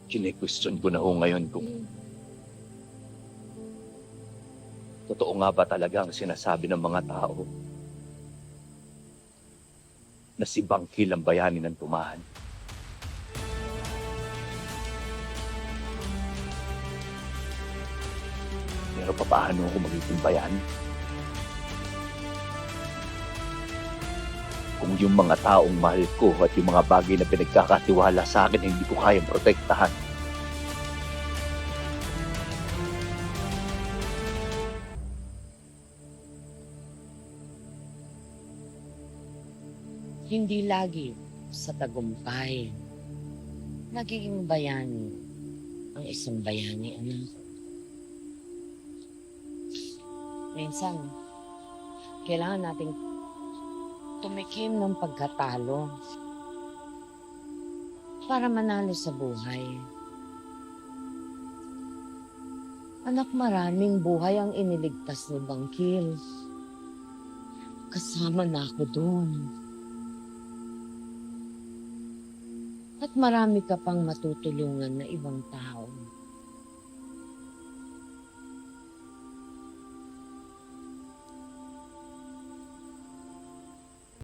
Kine-question ko na ho ngayon kung totoo nga ba talaga ang sinasabi ng mga tao na si Bangkil ang bayani ng Tumahan. Pero paano ako magiging bayani? Kung yung mga taong mahal ko at yung mga bagay na pinagkakatiwala sa akin hindi ko kayang protektahan. Hindi lagi sa tagumpay nagiging bayani ang isang bayani, anak. Minsan, kailangan nating tumikim ng pagkatalo para manalo sa buhay. Anak, maraming buhay ang iniligtas ni Bangkil. Kasama na ako doon. At marami ka pang matutulungan na ibang tao.